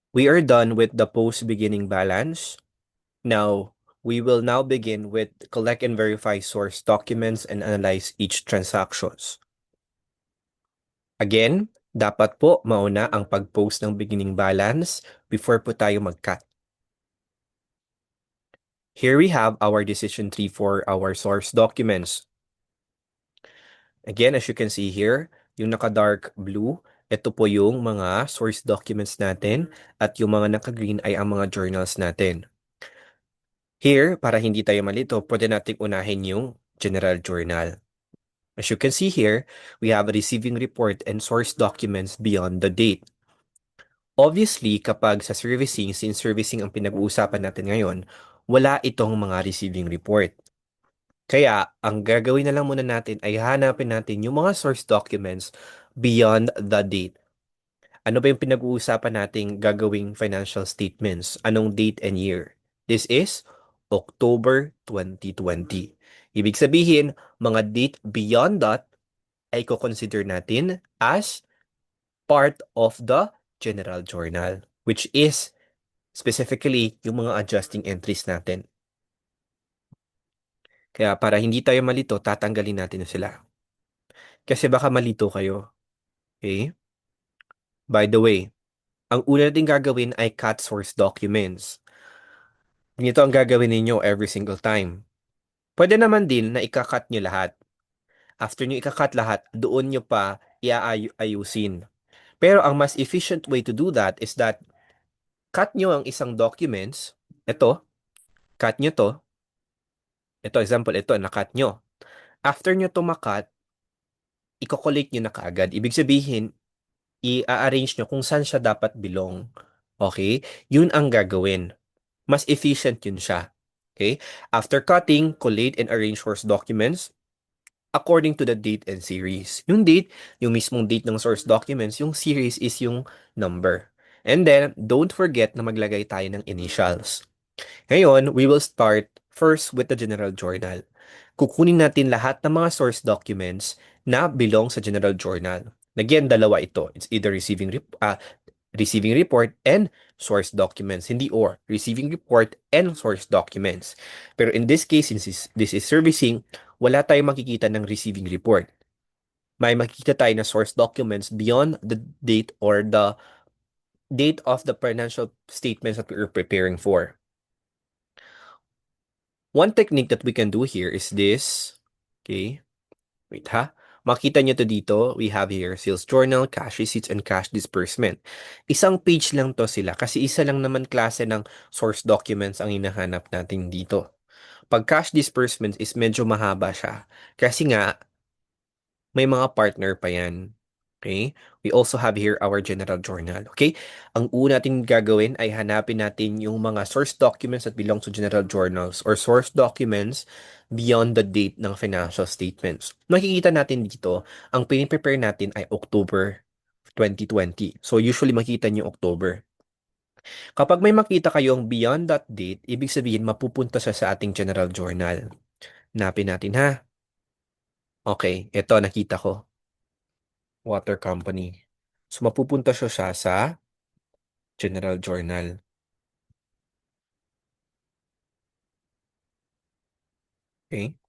We are done with the post-beginning balance. Now, we will now begin with collect and verify source documents and analyze each transactions. Again, dapat po mauna ang pag-post ng beginning balance before po tayo mag-cut. Here we have our decision tree for our source documents. Again, as you can see here, yung naka-dark blue, ito po yung mga source documents natin at yung mga naka-green ay ang mga journals natin. Here, para hindi tayo malito, pwede nating unahin yung general journal. As you can see here, we have a receiving report and source documents beyond the date. Obviously, kapag sa servicing, since servicing ang pinag-uusapan natin ngayon, wala itong mga receiving report. Kaya, ang gagawin na lang muna natin ay hanapin natin yung mga source documents beyond the date. Ano ba yung pinag-uusapan nating gagawing financial statements? Anong date and year? This is October 2020. Ibig sabihin, mga date beyond that ay ko-consider natin as part of the general journal, which is specifically yung mga adjusting entries natin. Kaya para hindi tayo malito, tatanggalin natin na sila. Kasi baka malito kayo. Okay? By the way, ang una natin gagawin ay cut source documents. Ganito ang gagawin ninyo every single time. Pwede naman din na ikakat nyo lahat. After nyo ikakat lahat, doon nyo pa iaayusin. Pero ang mas efficient way to do that is that cut nyo ang isang documents. Ito, cut nyo to. Ito, example, ito, nakat nyo. After nyo to makat, i-collate nyo na kaagad. Ibig sabihin, i-arrange nyo kung saan siya dapat belong. Okay? Yun ang gagawin. Mas efficient yun siya. Okay? After cutting, collate and arrange source documents according to the date and series. Yung date, yung mismong date ng source documents, yung series is yung number. And then, don't forget na maglagay tayo ng initials. Ngayon, we will start first with the general journal. Kukunin natin lahat ng mga source documents na belong sa general journal. Again, dalawa ito. It's either receiving report and source documents. Hindi or, receiving report and source documents. Pero in this case, since this is servicing, wala tayong makikita ng receiving report. May makikita tayo na source documents beyond the date or the date of the financial statements that we are preparing for. One technique that we can do here is this. Okay, wait ha. Makita nyo to dito, we have here sales journal, cash receipts, and cash disbursement. Isang page lang to sila kasi isa lang naman klase ng source documents ang hinahanap natin dito. Pag cash disbursement is medyo mahaba siya kasi nga may mga partner pa yan. Okay? We also have here our general journal. Okay? Ang una natin gagawin ay hanapin natin yung mga source documents that belong to general journals or source documents beyond the date ng financial statements. Makikita natin dito, ang piniprepare natin ay October 2020. So usually makita niyo October. Kapag may makita kayong beyond that date, ibig sabihin mapupunta siya sa ating general journal. Hanapin natin ha. Okay, ito nakita ko. Water company. So, mapupunta siya sa general journal. Okay?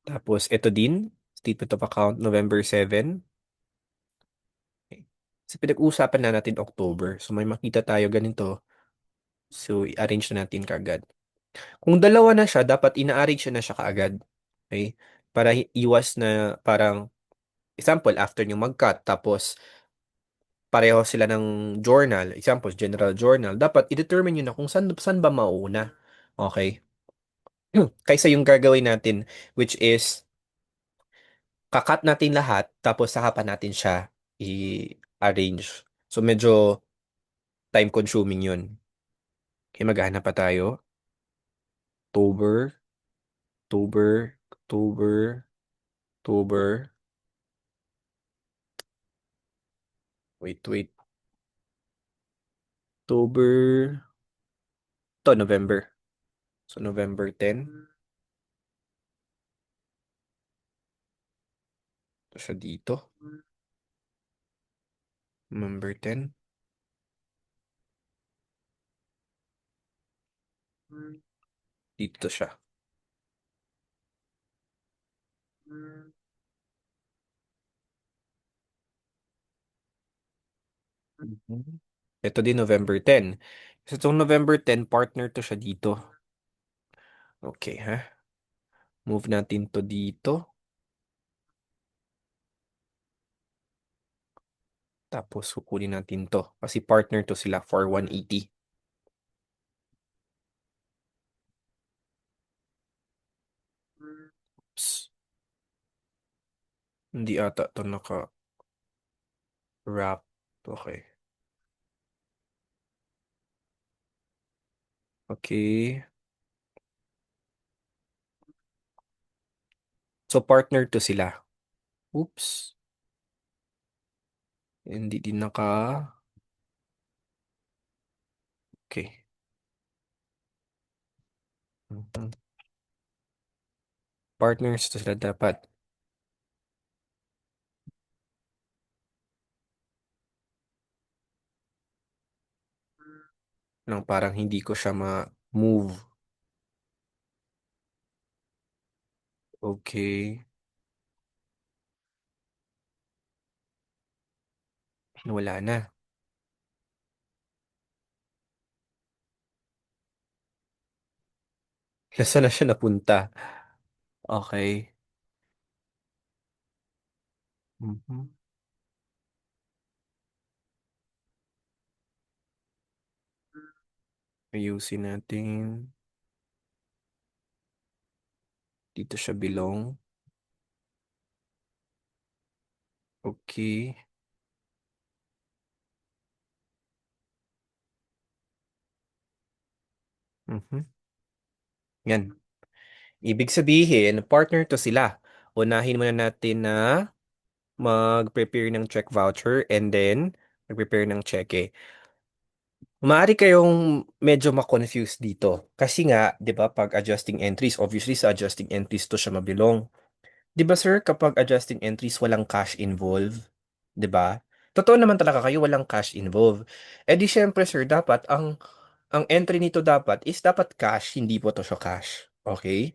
Tapos, ito din, statement of account, November 7. Okay. Kasi pinag-uusapan na natin October. So, may makita tayo ganito. So, i-arrange na natin kaagad. Kung dalawa na siya, dapat ina-arrange na siya kaagad. Okay? Para iwas na parang, example, after nyo mag-cut, tapos pareho sila ng journal, example, general journal, dapat i-determine nyo na kung saan ba mauuna. Okay? Kaysa yung gagawin natin, which is, kakat natin lahat, tapos saka pa natin siya i-arrange. So, medyo time-consuming yun. Okay, maghanap pa tayo. October, October, October, October. Wait. October. Ito, November. So, November 10. Ito siya dito. November 10. Dito siya. Mhm. Ito din November 10. So itong November 10, partner to siya dito. Okay, ha? Move natin to dito. Tapos kukunin natin to. Kasi partner to sila for 180. Oops. Hindi ata to naka-wrap. Okay. Okay. So partner to sila. Oops. Hindi din naka... Okay. Mhm. Partners to sila dapat. Nang parang hindi ko siya ma-move. Okay. Wala na. Nasaan na siya napunta? Okay. Mhm. Ayusin natin. Dito siya belong. Okay. Mhm. Yan. Ibig sabihin, partner to sila. Unahin muna natin na mag-prepare ng check voucher and then mag-prepare ng cheque. Maaari kayong medyo ma-confuse dito. Kasi nga, 'di ba, pag adjusting entries, obviously sa adjusting entries to siya mabilong. 'Di ba sir, kapag adjusting entries walang cash involved, 'di ba? Totoo naman talaga kayo walang cash involved. Eh di syempre sir, dapat ang entry nito dapat is dapat cash, hindi po to siya cash. Okay?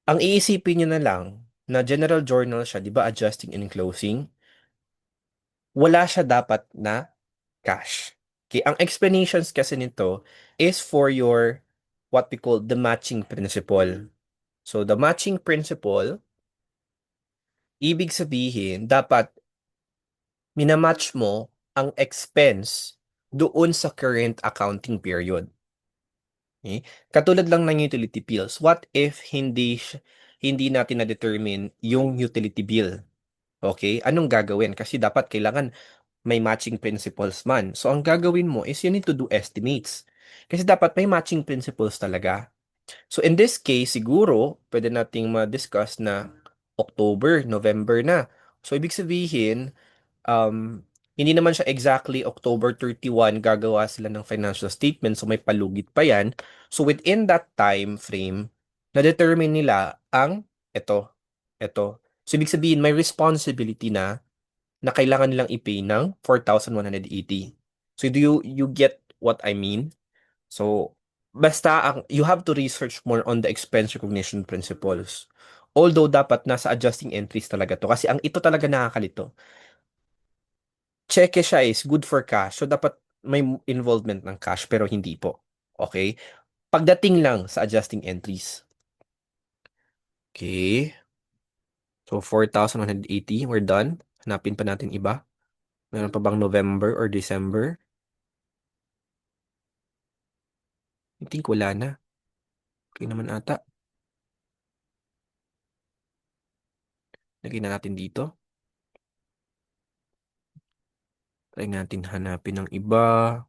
Ang iisipin niyo na lang na general journal siya, 'di ba, adjusting and closing, wala siya dapat na cash. Okay, ang explanations kasi nito is for your what we call the matching principle. So the matching principle, ibig sabihin dapat minamatch mo ang expense doon sa current accounting period. Okay? Katulad lang ng utility bills. What if hindi natin na-determine yung utility bill? Okay? Anong gagawin? Kasi dapat kailangan may matching principles man. So, ang gagawin mo is you need to do estimates. Kasi dapat may matching principles talaga. So, in this case, siguro, pwede nating ma-discuss na October, November na. So, ibig sabihin, hindi naman siya exactly October 31 gagawa sila ng financial statement. So, may palugit pa yan. So, within that time frame, na-determine nila ang ito. So, ibig sabihin, may responsibility na kailangan nilang i-pay ng 4,180. So do you get what I mean? So basta you have to research more on the expense recognition principles. Although dapat nasa adjusting entries talaga to kasi ang ito talaga nakakalito. Cheque siya is good for cash. So dapat may involvement ng cash pero hindi po. Okay? Pagdating lang sa adjusting entries. Okay. So 4,180, we're done. Hanapin pa natin iba. Meron pa bang November or December? I think wala na. Okay naman ata. Lagyan na natin dito. Try natin hanapin ng iba.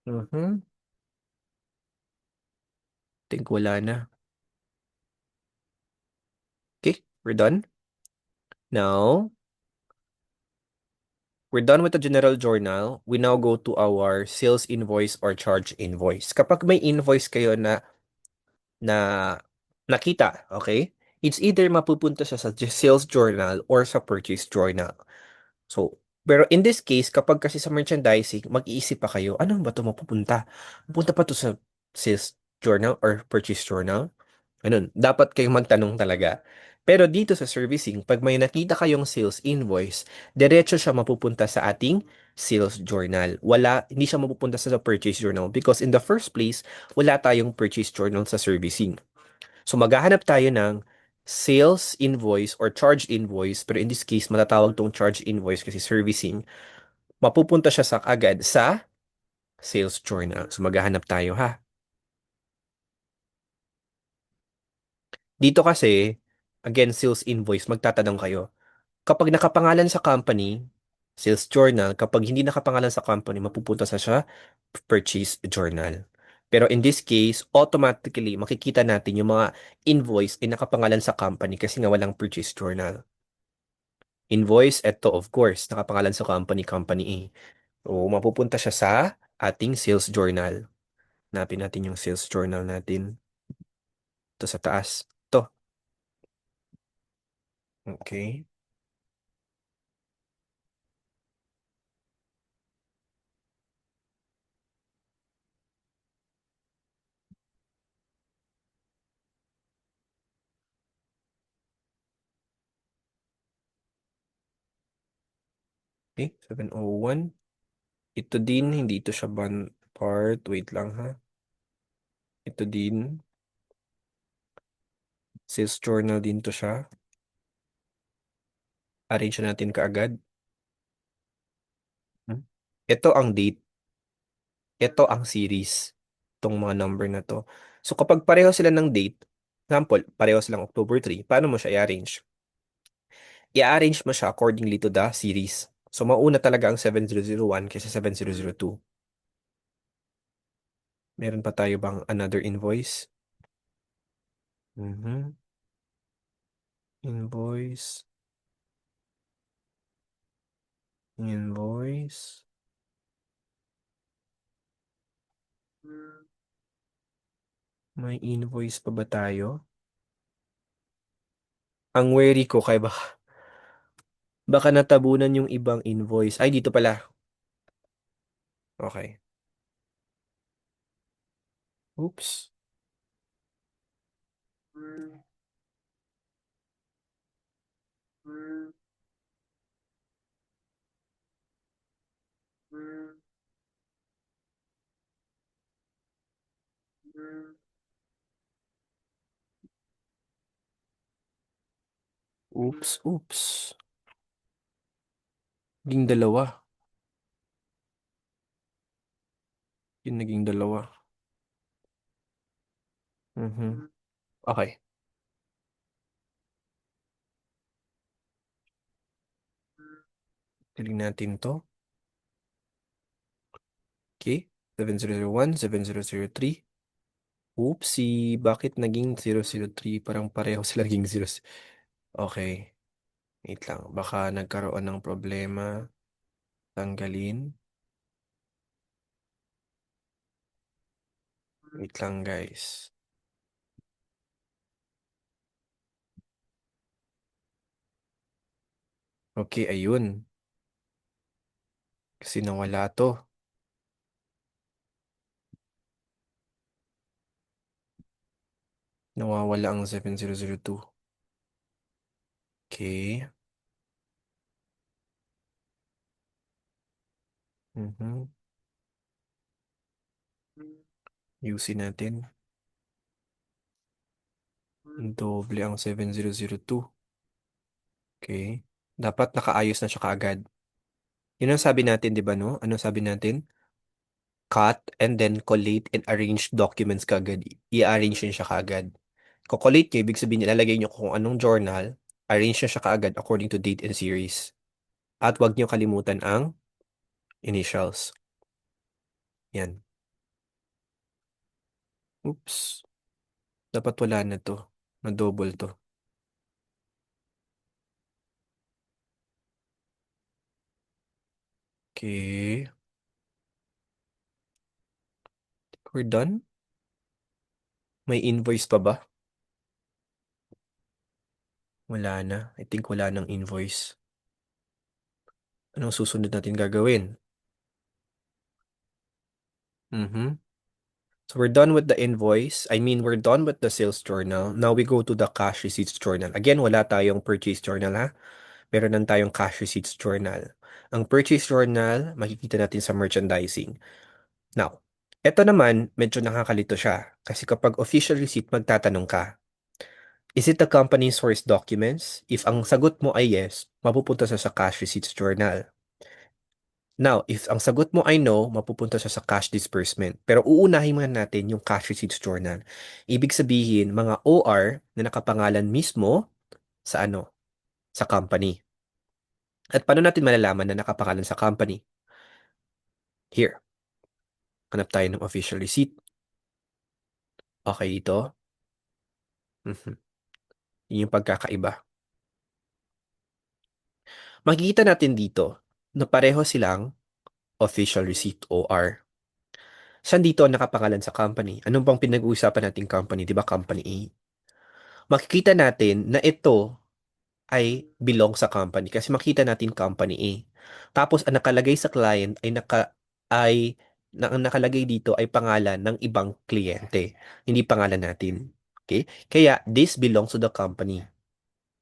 Mhm. Think wala na. Okay, we're done. Now, we're done with the general journal. We now go to our sales invoice or charge invoice. Kapag may invoice kayo na nakita, okay? It's either mapupunta siya sa sales journal or sa purchase journal. So, pero in this case, kapag kasi sa merchandising, mag-iisip pa kayo, ano ba ito mapupunta? Pupunta pa to sa sales journal or purchase journal? Ganun, dapat kayong magtanong talaga. Pero dito sa servicing, pag may nakita kayong sales invoice, diretso siya mapupunta sa ating sales journal. Hindi siya mapupunta sa purchase journal because in the first place, wala tayong purchase journal sa servicing. So maghahanap tayo ng sales invoice or charge invoice, pero in this case, matatawag tong charge invoice kasi servicing. Mapupunta siya sa agad sa sales journal. So maghahanap tayo ha. Dito kasi, again, sales invoice, magtatanong kayo. Kapag nakapangalan sa company, sales journal. Kapag hindi nakapangalan sa company, mapupunta sa siya purchase journal. Pero in this case, automatically, makikita natin yung mga invoice ay nakapangalan sa company kasi nga walang purchase journal. Invoice, eto of course, nakapangalan sa company A. So, mapupunta siya sa ating sales journal. Hanapin natin yung sales journal natin. Ito sa taas. Ito. Okay. Okay, 701. Ito din, hindi ito siya part. Wait lang ha. Ito din. Sales journal din to siya. Arrange na natin kaagad. Hmm? Ito ang date. Ito ang series. Itong mga number na to. So kapag pareho sila ng date, example, pareho silang October 3, paano mo siya i-arrange? I-arrange mo siya accordingly to the series. So mauna talaga ang 7001 kaysa 7002. Meron pa tayo bang another invoice? Mhm. Invoice. Invoice. May invoice pa ba tayo? Ang worry ko kay baka natabunan yung ibang invoice. Ay, dito pala. Okay. Oops. Oops. Oops. Naging dalawa. Yung naging dalawa. Mhm. Okay. Tiling natin to. Okay. 7001, 7003. Oopsie. Bakit naging 003? Parang pareho sila naging 0. Okay. Wait lang. Baka nagkaroon ng problema. Tanggalin. Wait lang guys. Okay, ayun. Kasi nawala to. Nawawala ang 7002. Okay. Mhm. Yusin natin. Doble ang 7002. Okay. Dapat nakaayos na siya kaagad. Yun ang sabi natin, di ba no? Ano sabi natin? Cut and then collate and arrange documents kaagad. I-arrange yun siya kaagad. Ko-collate nyo, ibig sabihin ilalagay nyo kung anong journal, arrange nyo siya kaagad according to date and series. At wag nyo kalimutan ang initials. Yan. Oops. Dapat wala na to. Na-double to. Okay. We're done? May invoice pa ba? Wala na. I think wala ng invoice. Anong susunod natin gagawin? Mhm. So we're done with the invoice. I mean, we're done with the sales journal. Now we go to the cash receipts journal. Again, wala tayong purchase journal ha. Meron lang tayong cash receipts journal. Ang purchase journal, makikita natin sa merchandising. Now, eto naman, medyo nakakalito siya. Kasi kapag official receipt, magtatanong ka, is it the company source documents? If ang sagot mo ay yes, mapupunta sa cash receipts journal. Now, if ang sagot mo ay no, mapupunta siya sa cash disbursement. Pero uunahin muna natin yung cash receipts journal. Ibig sabihin, mga OR na nakapangalan mismo sa ano? Sa company. At paano natin malalaman na nakapangalan sa company? Here, hanap tayo ng official receipt. Okay dito. Mhm. Yun yung pagkakaiba. Makikita natin dito na pareho silang official receipt OR. Saan dito ang nakapangalan sa company? Anong bang pinag-uusapan nating company? Di ba company A? Makikita natin na ito ay belong sa company kasi makita natin company A. Tapos ang nakalagay sa client ang nakalagay dito ay pangalan ng ibang kliyente, hindi pangalan natin. Okay? Kaya this belongs to the company.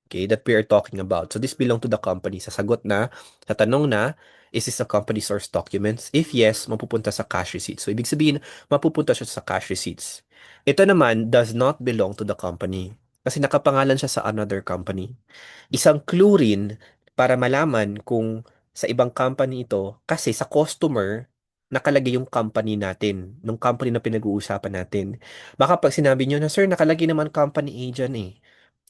Okay, that we are talking about. So this belong to the company. Sa tanong na, is this a company source documents? If yes, mapupunta sa cash receipts. So ibig sabihin, mapupunta siya sa cash receipts. Ito naman does not belong to the company kasi nakapangalan siya sa another company. Isang clue rin para malaman kung sa ibang company ito kasi sa customer nakalagay yung company natin, nung company na pinag-uusapan natin. Baka pag sinabi nyo na, sir, nakalagay naman company A dyan eh.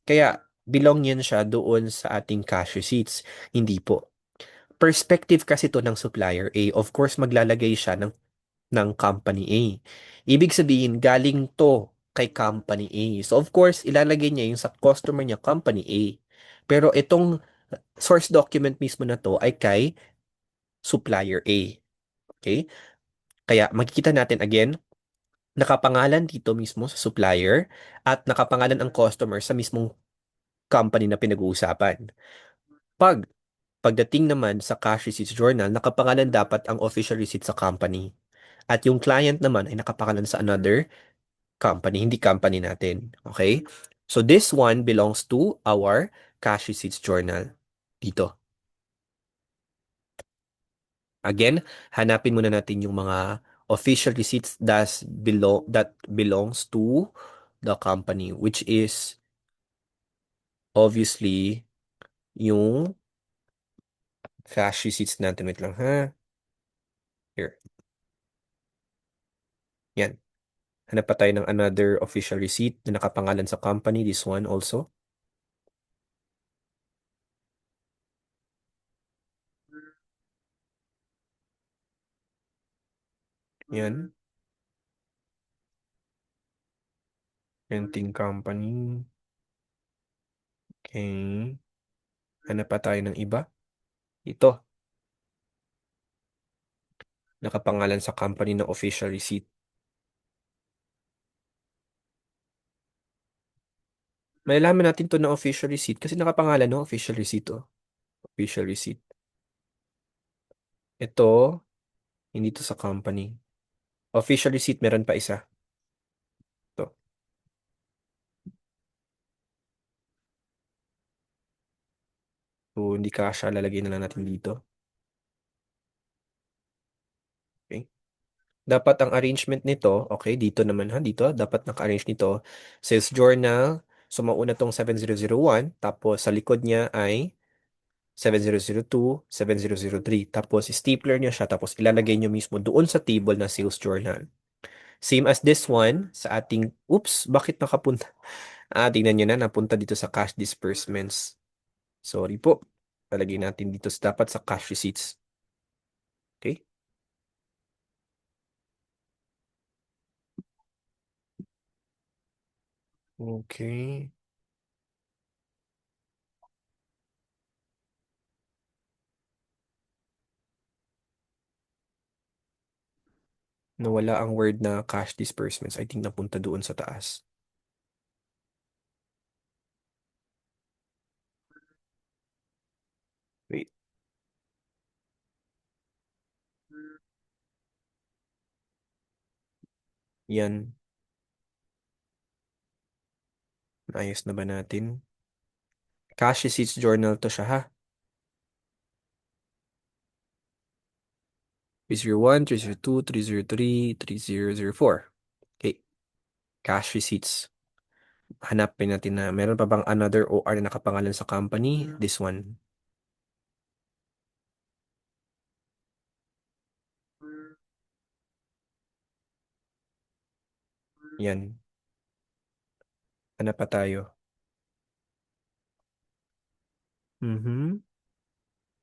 Kaya belong yan siya doon sa ating cash receipts. Hindi po. Perspective kasi to ng supplier A. Of course, maglalagay siya ng company A. Ibig sabihin, galing to kay company A. So, of course, ilalagay niya yung sa customer niya, company A. Pero itong source document mismo na to ay kay supplier A. Okay? Kaya makikita natin again, nakapangalan dito mismo sa supplier at nakapangalan ang customer sa mismong company na pinag-uusapan. Pag Pagdating naman sa cash receipts journal, nakapangalan dapat ang official receipt sa company. At yung client naman ay nakapangalan sa another company, hindi company natin. Okay? So this one belongs to our cash receipts journal. Dito. Again, hanapin muna natin yung mga official receipts that belongs to the company, which is obviously yung cash receipts natin. Wait lang ha. Here. Yan. Hanap pa tayo ng another official receipt na nakapangalan sa company. This one also. Yan. Renting company. Okay. Hanap pa tayo ng iba. Ito. Nakapangalan sa company ng official receipt. Malalaman natin to na official receipt kasi nakapangalan no official receipt to. Official receipt. Ito, hindi to sa company. Official receipt, meron pa isa. To. So, hindi kasha, lalagay na lang natin dito. Okay. Dapat ang arrangement nito, okay, dito naman ha, dito, dapat naka-arrange nito. Sales journal, so mauna tong 7001, tapos sa likod niya ay 7002, 7003, tapos stapler niya siya, tapos ilalagay niyo mismo doon sa table na sales journal. Same as this one, sa ating, oops, bakit nakapunta? Tingnan niyo na, napunta dito sa cash disbursements. Sorry po. Lalagay natin dito dapat sa cash receipts. Okay? Okay. Nawala ang word na cash disbursements. I think napunta doon sa taas. Yan. Ayos na ba natin? Cash receipts journal to siya ha. 301, 302, 303, 3004. Okay. Cash receipts. Hanapin natin na meron pa bang another OR na nakapangalan sa company? This one. Yan. Hanap pa tayo. Mhm.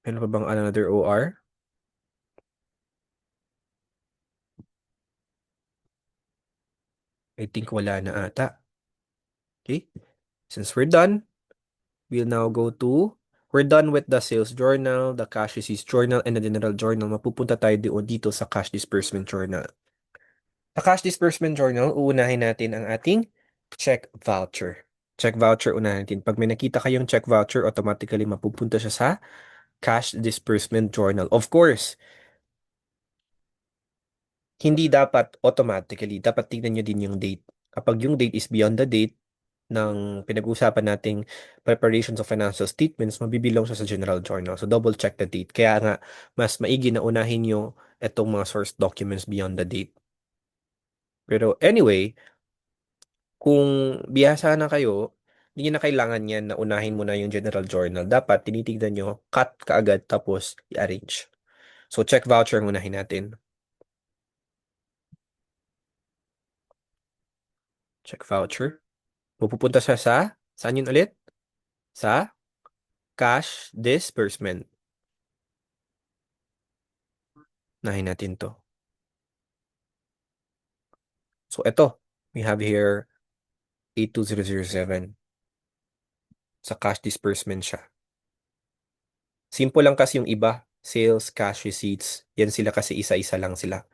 Meron pa bang another OR? I think wala na ata. Okay. Since we're done, we'll now go to, we're done with the sales journal, the cash receipts journal, and the general journal. Mapupunta tayo dito sa cash disbursement journal. Sa cash disbursement journal, uunahin natin ang ating check voucher. Check voucher unahin natin. Pag may nakita kayong check voucher, automatically mapupunta siya sa cash disbursement journal. Of course, hindi dapat automatically. Dapat tignan nyo din yung date. Kapag yung date is beyond the date ng pinag-uusapan nating preparations of financial statements, mabibilong siya sa general journal. So, double check the date. Kaya nga, mas maigi na unahin nyo itong mga source documents beyond the date. Pero anyway, kung bihasa na kayo, hindi nyo na kailangan yan na unahin mo na yung general journal. Dapat tinitignan nyo, cut kaagad tapos i-arrange. So, check voucher ang unahin natin. Check voucher. Pupunta siya sa, saan yun ulit? Sa cash disbursement. Unahin natin to. So, ito. We have here 82007. Sa cash disbursement siya. Simple lang kasi yung iba. Sales, cash receipts. Yan sila kasi isa-isa lang sila.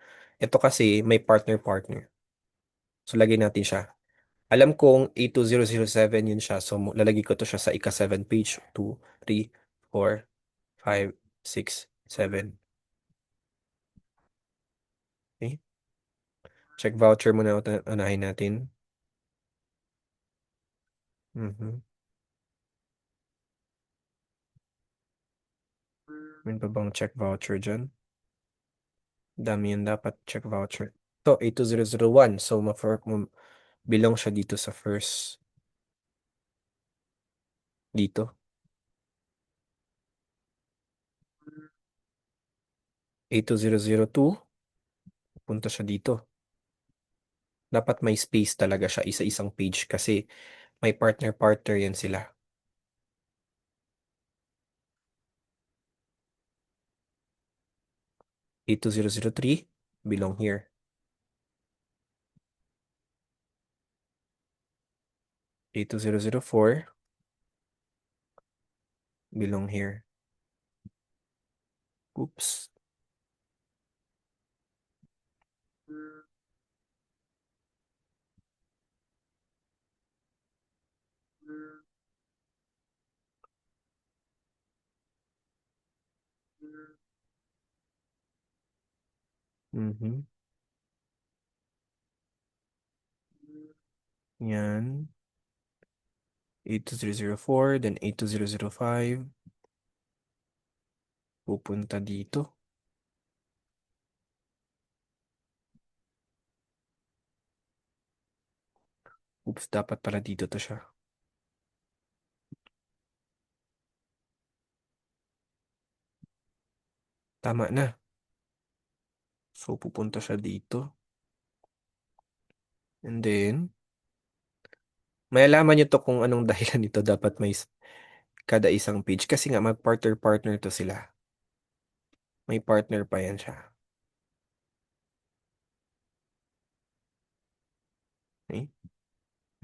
Ito kasi may partner-partner. So, lagay natin siya. Alam kong 82007 yun siya. So, lalagay ko to siya sa ika-7 page. 2, 3, 4, 5, 6, 7. Okay. Check voucher muna unahin natin. Mhm. May pa bang check voucher dyan? Dami yan dapat check voucher. Ito, 82001. So, belong siya dito sa first. Dito. 82002. Punta siya dito. Dapat may space talaga siya. Isa-isang page kasi may partner-partner yan sila. 82003. Belong here. 82004. Belong here. Oops. Mhm. Yan. 82004, then 82005. Pupunta dito. Oops, dapat pala dito to siya. Tama na. So, pupunta siya dito. And then, may alaman nyo to kung anong dahilan nito dapat may kada isang page. Kasi nga, mag-partner-partner to sila. May partner pa yan siya. Okay?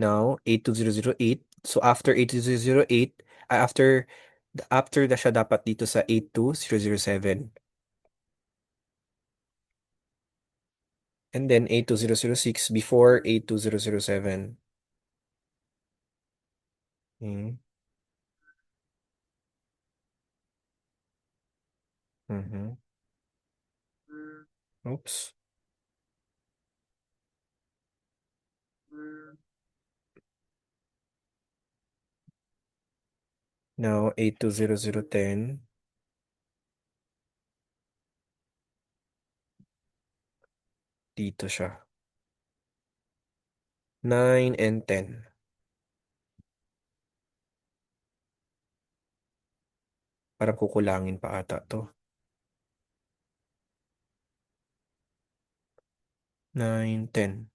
Now, 82008. So, after 82008, after na siya dapat dito sa 82007. And then 82006 before 82007. Okay. Mhm. Oops. Now, 820010. Dito siya. 9 and 10. Parang kukulangin pa ata to. 9, 10.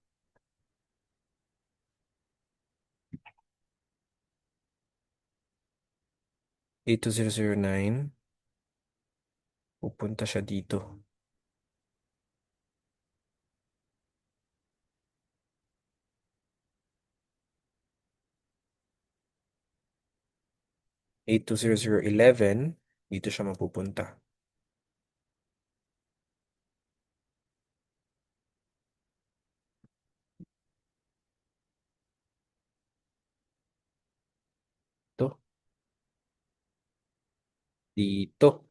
82009. Pupunta siya dito. 820011. Dito siya mapupunta. Ito. Dito.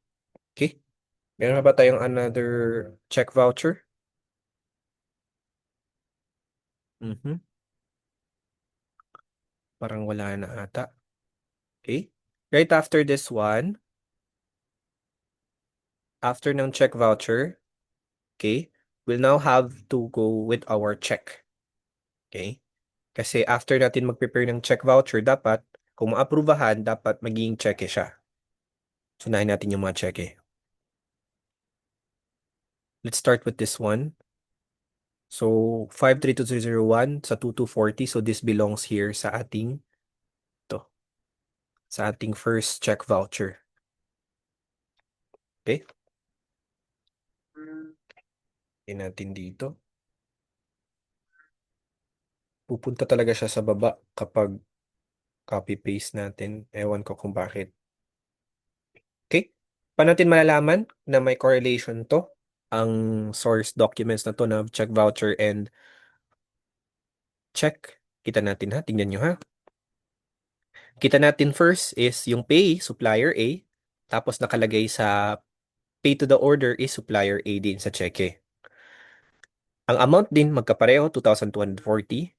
Okay. Meron ba tayong another check voucher? Mhm. Parang wala na ata. Okay. Right after this one, after ng check voucher, okay, we'll now have to go with our check. Okay? Kasi after natin mag-prepare ng check voucher, dapat, kung maaprubahan, dapat magiging cheque siya. Sunahin natin yung mga cheque. Let's start with this one. So, 532001 sa 2240. So, this belongs here sa ating, to, sa ating first check voucher. Okay? Tingnan natin dito. Pupunta talaga siya sa baba kapag copy-paste natin. Ewan ko kung bakit. Okay? Paano natin malalaman na may correlation to? Ang source documents na to na check voucher and check. Kita natin ha. Tingnan nyo ha. Kita natin first is yung pay, supplier A. Tapos nakalagay sa pay to the order is supplier A din sa cheque. Ang amount din magkapareho, 2,240.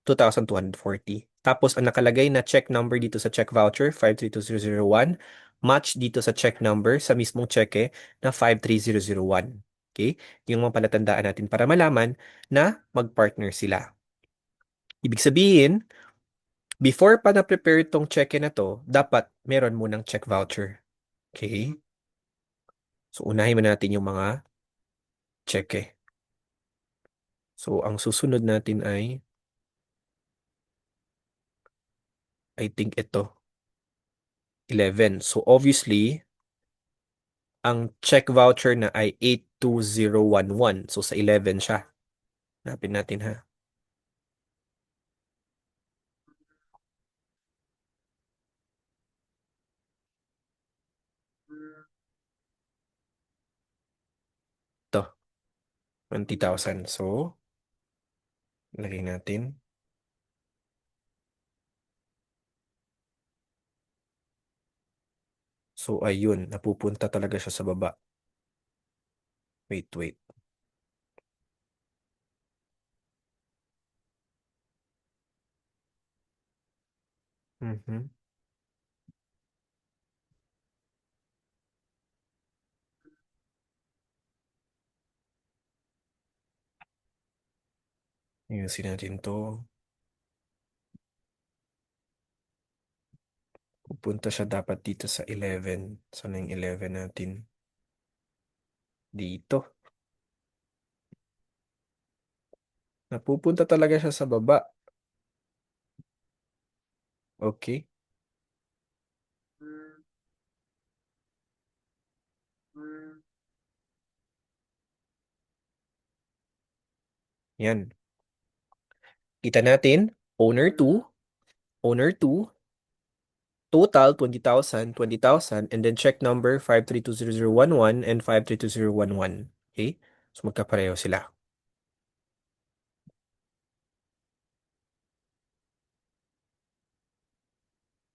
2,240. Tapos ang nakalagay na check number dito sa check voucher, 532001, match dito sa check number sa mismong cheque na 53001. Okay? Yung mga palatandaan natin para malaman na mag-partner sila. Ibig sabihin, before pa na-prepare itong cheque na to, dapat meron munang check voucher. Okay? So, unahin mo natin yung mga cheque. So, ang susunod natin ay, I think ito, 11. So, obviously, ang check voucher na ay 82011. So, sa 11 siya. Hanapin natin ha. Ito, 20,000. So, lagay natin. So, ayun. Napupunta talaga siya sa baba. Wait, wait. Mhm. Ayusin natin to. Pupunta siya dapat dito sa 11. Saan yung 11 natin? Dito. Napupunta talaga siya sa baba. Okay. Yan. Kita natin, owner 2, total 20,000, 20,000, and then check number 5320011 and 5320011. Okay? So magkapareho sila.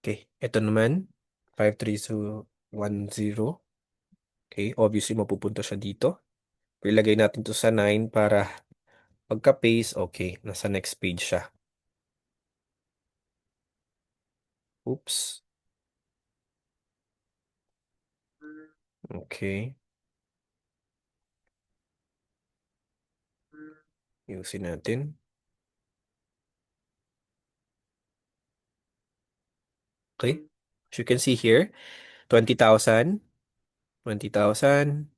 Okay, ito naman 53210. Okay, obviously mapupunta siya dito. Pero ilagay natin to sa 9 para pagka-paste, okay, nasa next page siya. Oops. Okay. Ayusin natin. Okay. As you can see here, 20,000, 20,000,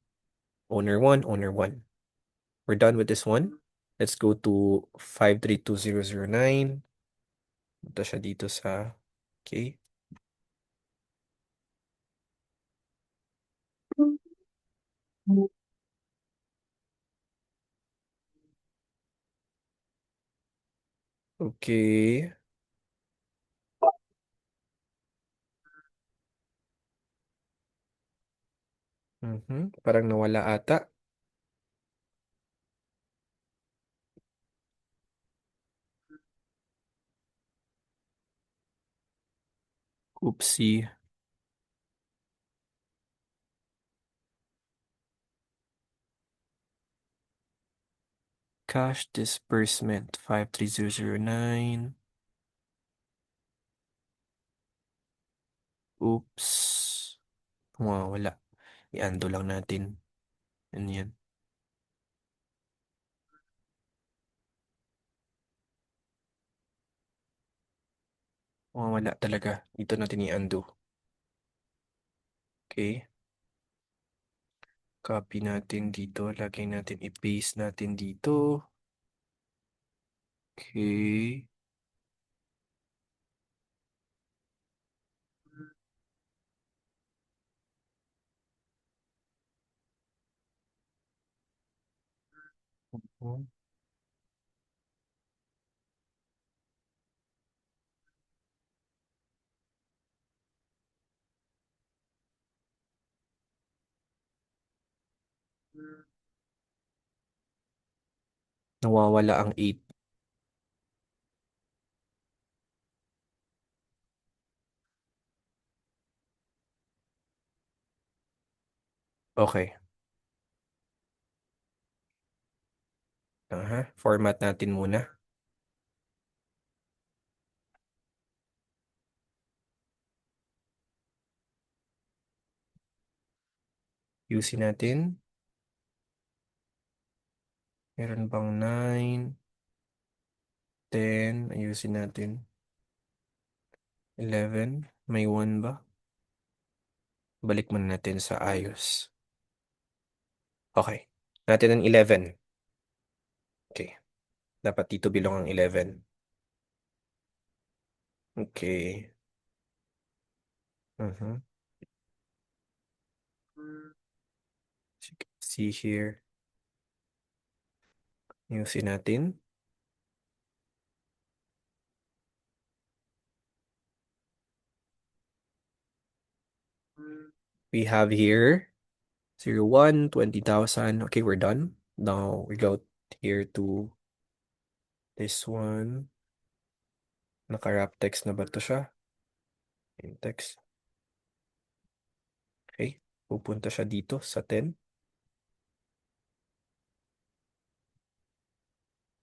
owner 1, owner 1. We're done with this one. Let's go to 532009. Punta siya dito sa, okay. Okay. Parang nawala ata. Oopsie. Cash disbursement 53009. Oops. Wala. I-undo lang natin. Ano yan? Wala talaga. Dito natin i-undo. Okay. Copy natin dito. Lagay natin i-paste natin dito. Okay. Nawawala ang 8. Okay. Aha. Format natin muna. Ayusin natin. Meron bang 9, 10? Ayusin natin. 11. May 1 ba? Balik muna natin sa ayos. Okay. Natin ang 11. Okay. Dapat dito bilong ang 11. Okay. Mhm. As you can see here. Ayusin natin. We have here 01, 20,000. Okay, we're done. Now we go here to this one. Naka-wrap text na ba to siya? In text. Okay. Pupunta siya dito sa 10.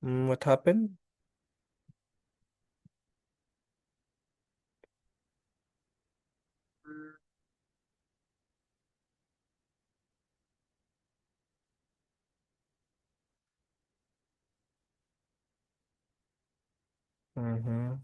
What happened? Mhm.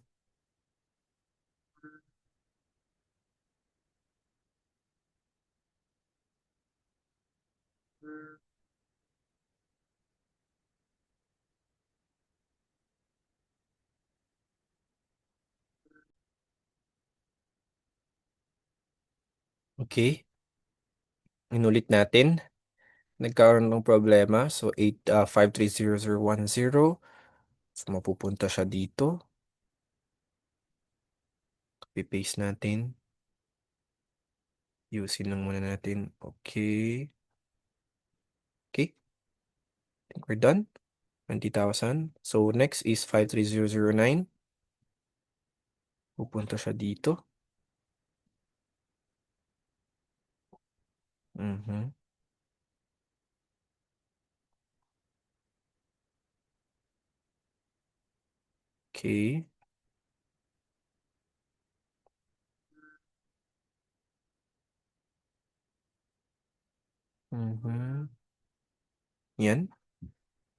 Okay. Inulit natin. Nagkaroon ng problema. So, 530010. So, mapupunta siya dito. Copy-paste natin. Yusin lang muna natin. Okay. Okay. I think we're done. 20,000. So, next is 53009. Pupunta siya dito. Mhm. Okay. Mhm. Yan.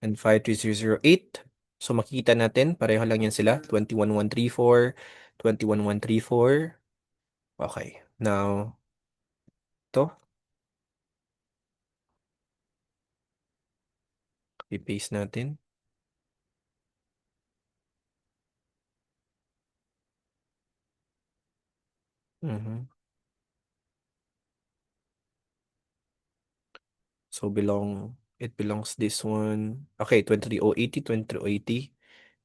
And 53008. So makikita natin, pareho lang yan sila. 21134, 21134. Okay. Now, to i-paste natin. Mhm. So it belongs this one. Okay, 23080, 23080,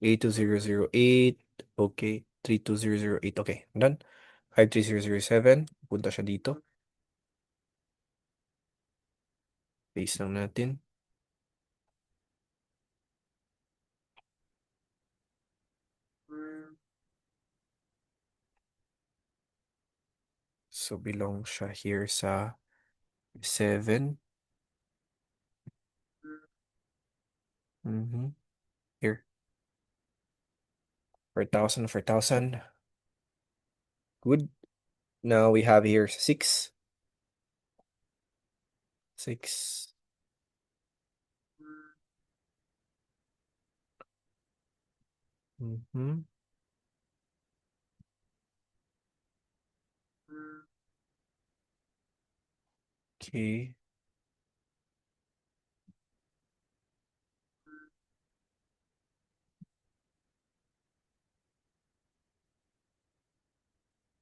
82008. Okay, 32008. Okay, done. 53007. Punta siya dito. Paste lang natin. So belong siya here sa 7. Mhm. Here. 4,000, 4,000. Good. Now we have here 6. 6. Mhm. Okay.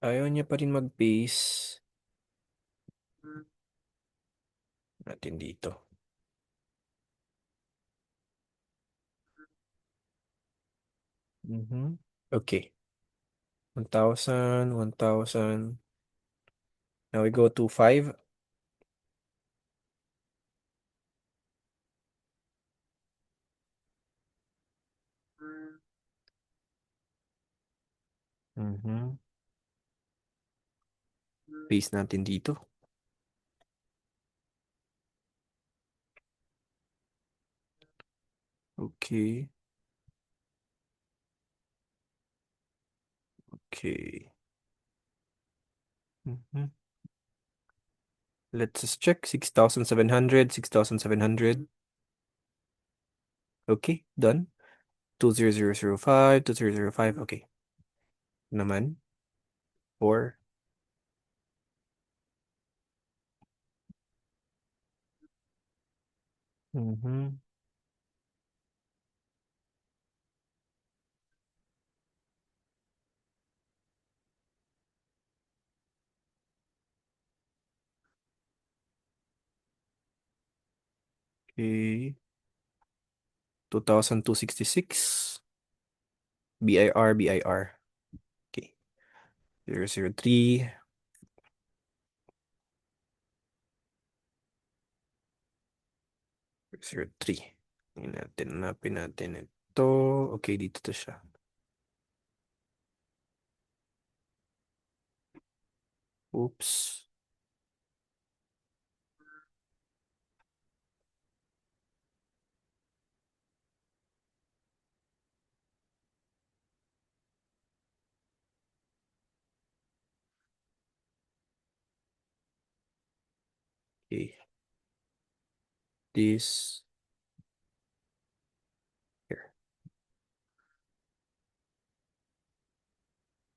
Ayaw niya pa rin mag-paste. Natin dito. Mhm. Okay. 1,000, 1,000. Now we go to 5. Mhm. Paste natin dito. Okay. Okay. Mhm. Let's just check. 6,700, 6,700. Okay, done. 20005, 2005. Okay. Naman. 4. Mhm. Okay. 2,266. BIR, BIR. Okay. 003. 03. Tingnan natin, hanapin natin ito. Okay, dito to siya. Oops. Okay. This here.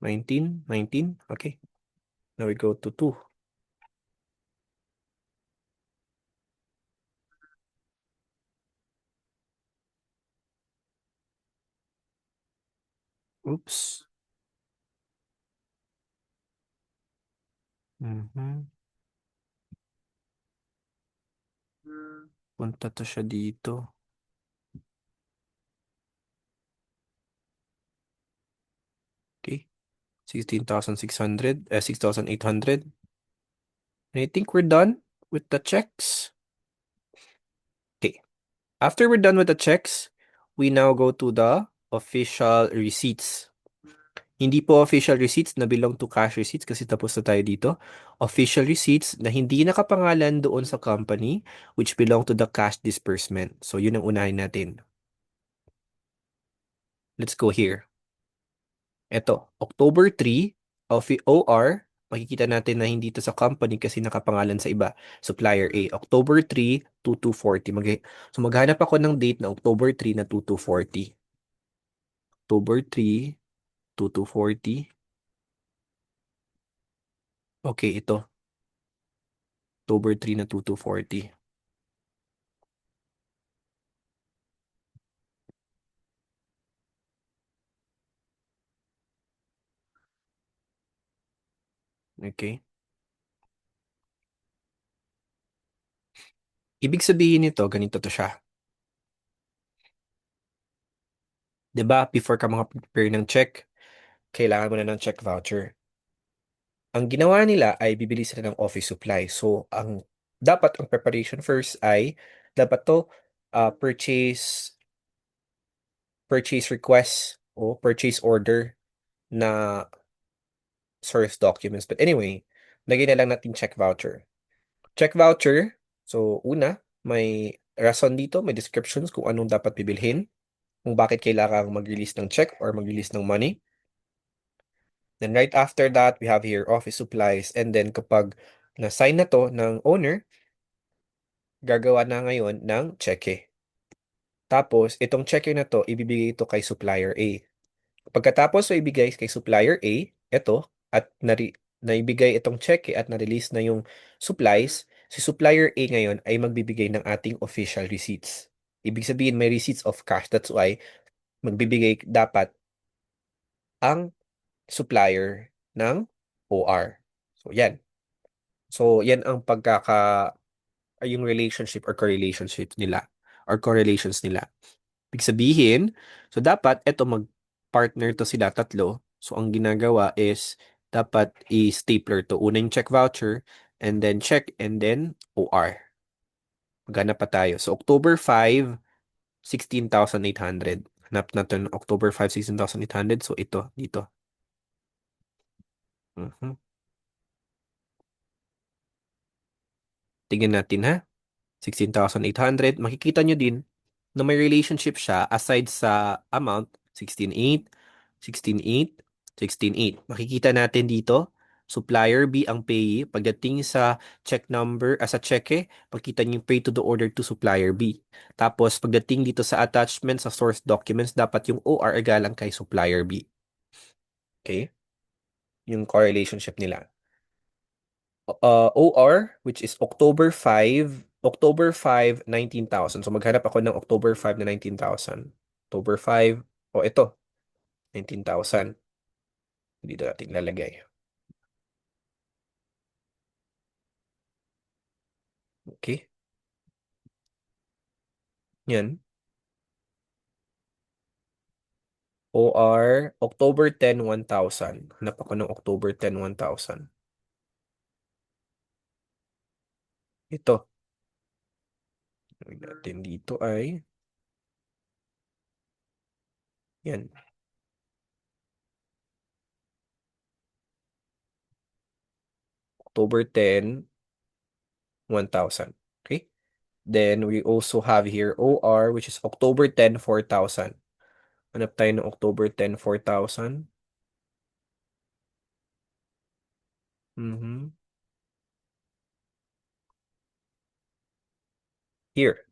19, 19. Okay. Now we go to 2. Oops. Mhm. Punta to siya dito. Okay. 16,600. 6,800. And I think we're done with the checks. Okay. After we're done with the checks, we now go to the official receipts. Hindi po official receipts na belong to cash receipts kasi tapos na tayo dito. Official receipts na hindi nakapangalan doon sa company which belong to the cash disbursement. So yun ang unahin natin. Let's go here. Ito, October 3, OR makikita natin na hindi ito sa company kasi nakapangalan sa iba. Supplier A, October 3, 2240. So maghanap ako ng date na October 3 na 2240. October 3, 2240. Okay, ito. October 3 na 2240. Okay. Ibig sabihin nito, ganito to siya. 'Di ba, before ka prepare ng check, kailangan mo na ng check voucher. Ang ginawa nila ay bibili sila ng office supply. So, ang preparation first ay dapat to purchase request o purchase order na source documents. But anyway, lagyan na lang natin check voucher. Check voucher. So, una, may rason dito, may descriptions kung anong dapat bibilhin, kung bakit kailangan mag-release ng check or mag-release ng money. Then right after that, we have here office supplies. And then kapag na-sign na to ng owner, gagawa na ngayon ng cheque. Tapos, itong cheque na to, ibibigay ito kay supplier A. Pagkatapos so ibigay kay supplier A, ito, at naibigay itong cheque at na-release na yung supplies, si supplier A ngayon ay magbibigay ng ating official receipts. Ibig sabihin, may receipts of cash. That's why, magbibigay dapat ang supplier ng OR. So, yan. So, yan ang ay yung relationship or correlationship nila or correlations nila. Ibig sabihin, so dapat eto mag-partner to sila tatlo. So ang ginagawa is dapat i-stapler to. Una yung check voucher and then check and then OR. Maghanap pa tayo. So October 5, 16,800. Hanap natin October 5, 16,800. So ito, dito. Mhm. Tingnan natin ha. 16,800. Makikita nyo din na may relationship siya aside sa amount, 16,800, 16,800, 16,800. Makikita natin dito, supplier B ang payee. Pagdating sa check number, sa cheque, makikita niyo yung pay to the order to supplier B. Tapos, pagdating dito sa attachment sa source documents, dapat yung OR ay galang kay supplier B. Okay? Yung correlationship nila. OR, which is October 5, 19,000. So maghanap ako ng October 5 na 19,000. October 5, ito, 19,000. Dito natin lalagay. Okay? Yan. OR, October 10, 1,000. Hanap ako ng October 10, 1,000. Ito. Gawin natin dito ay, yan. October 10, 1,000. Okay? Then we also have here OR, which is October 10, 4,000. Hanap tayo ng October 10, 4,000. Mhm. Here.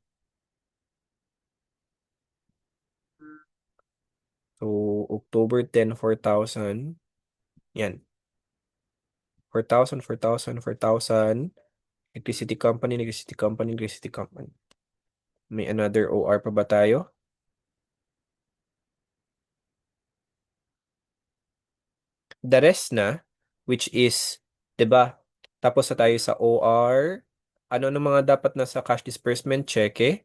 So, October 10, 4,000. Yan. 4,000, 4,000, 4,000. Electricity company, electricity company, electricity company. May another OR pa ba tayo? The rest na, which is, 'di ba? Tapos na tayo sa OR. Ano na mga dapat na sa cash disbursement? Cheque.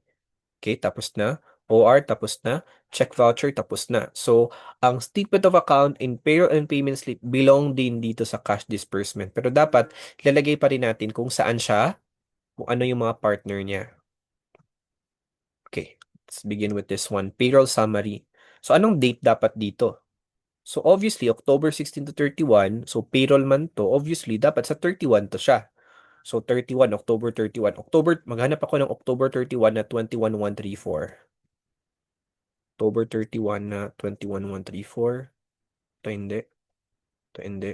Okay, tapos na. OR, tapos na. Check voucher, tapos na. So, ang statement of account in payroll and payment slip belong din dito sa cash disbursement. Pero dapat, ilalagay pa rin natin kung saan siya, kung ano yung mga partner niya. Okay, let's begin with this one. Payroll summary. So, anong date dapat dito? So, obviously, October 16 to 31. So, payroll man to. Obviously, dapat sa 31 to siya. So, 31, October 31. Maghanap ako ng October 31 na 21,134. October 31 na 21,134. Ito hindi. Ito hindi.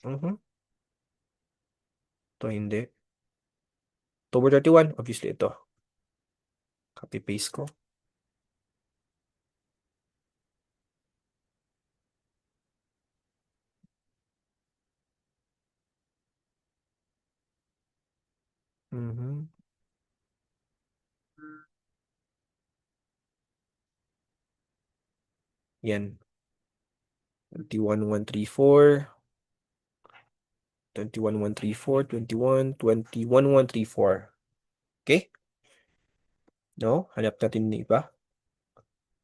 Mhm. Ito hindi. October 31, obviously ito. Copy paste ko. Mhm. Yan. 21,134. 21,134. 21,134. Okay? No? Hanap natin ng iba.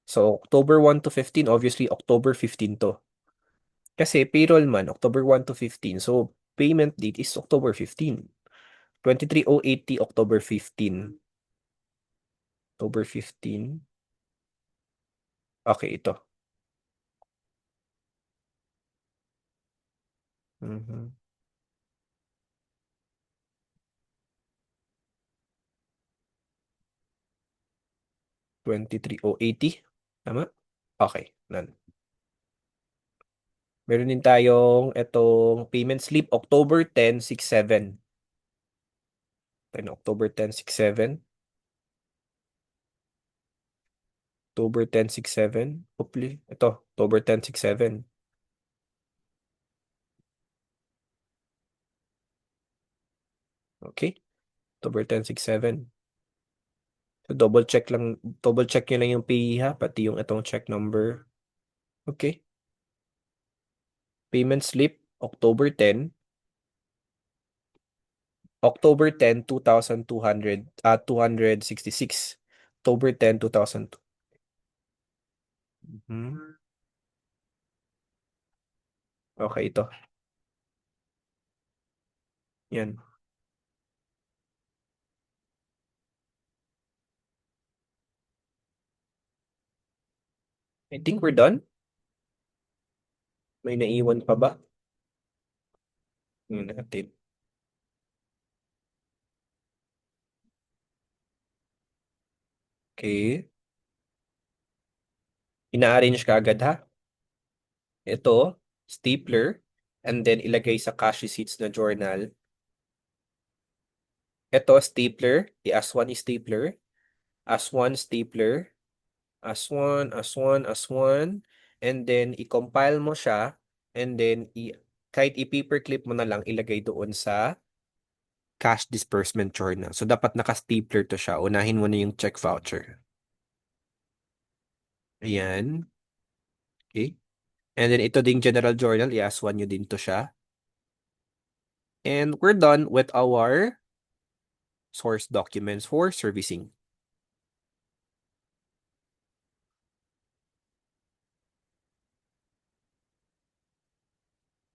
So, October 1 to 15, obviously, October 15 to. Kasi payroll man, October 1 to 15. So, payment date is October 15. 23,080, October 15. October 15. Okay, ito. Mhm. 23,080. Tama? Okay, none. Meron din tayong itong payment slip, October 10, 6-7. October 10, 6-7. October 10, 6-7. Hopefully, ito, October 10, 6-7. Okay, October 10, 6-7. So, double check nyo lang yung pay ha, pati yung itong check number. Okay. Payment slip, October 10. October 10, 2,200, 266. October 10, 2002. Mhm. Okay, ito. Yan. I think we're done. May naiwan pa ba? Yun natin. Okay. Ina-arrange ka agad ha. Ito, stapler. And then ilagay sa cash receipts na journal. Ito, stapler. I-as one stapler. As one stapler. As one, as one, as one. And then, i-compile mo siya. And then, kahit i-paperclip mo na lang, ilagay doon sa cash disbursement journal. So, dapat naka-stapler to siya. Unahin mo na yung check voucher. Ayan. Okay. And then, ito ding general journal. I-as one nyo din to siya. And we're done with our source documents for servicing.